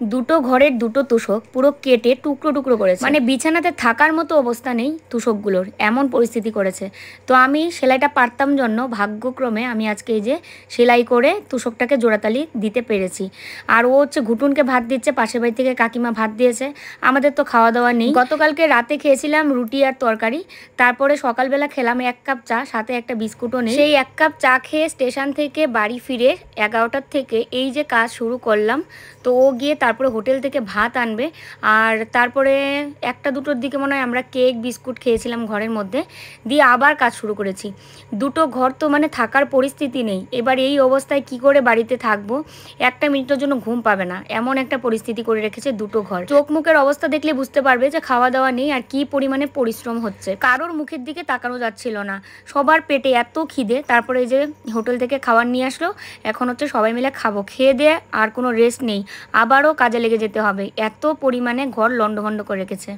দুটো ঘরের দুটো তোষক পুরো কেটে টুকরো টুকরো করেছে, মানে বিছানাতে থাকার মতো অবস্থা নেই তোষকগুলোর, এমন পরিস্থিতি করেছে। তো আমি সেলাইটা পারতাম জন্য ভাগ্যক্রমে আমি আজকে এই যে সেলাই করে তোষকটাকে জোড়াতালি দিতে পেরেছি। আর ও হচ্ছে ঘুটুনকে ভাত দিচ্ছে, পাশের বাড়ি থেকে কাকিমা ভাত দিয়েছে। আমাদের তো খাওয়া দাওয়া নেই। গতকালকে রাতে খেয়েছিলাম রুটি আর তরকারি, তারপরে সকালবেলা খেলাম 1 কাপ চা, সাথে একটা বিস্কুটও নেই। সেই 1 কাপ চা খেয়ে স্টেশন থেকে বাড়ি ফিরে 11টার থেকে এই যে কাজ শুরু করলাম। তো ও গিয়ে তারপরে হোটেল থেকে ভাত আনবে, আর তারপরে 1টা 2টোর দিকে মনে হয় আমরা কেক বিস্কুট খেয়েছিলাম ঘরের মধ্যে, দিয়ে আবার কাজ শুরু করেছি। দুটো ঘর তো মানে থাকার পরিস্থিতি নেই। এবার এই অবস্থায় কি করে বাড়িতে থাকবো, 1 মিনিটের জন্য ঘুম পাবে না, এমন একটা পরিস্থিতি করে রেখেছে দুটো ঘর। চোখ মুখের অবস্থা দেখলে বুঝতে পারবে যে খাওয়া দাওয়া নেই আর কি পরিমাণে পরিশ্রম হচ্ছে। কারোর মুখের দিকে তাকানো যাচ্ছিল না, সবার পেটে এত খিদে। তারপরে এই যে হোটেল থেকে খাবার নিয়ে আসলো, এখন হচ্ছে সবাই মিলে খাবো। খেয়ে দিয়ে আর কোনো রেস্ট নেই, আবারও কাজে লেগে যেতে হবে, এত পরিমাণে ঘর লন্ডভন্ড করে রেখেছে।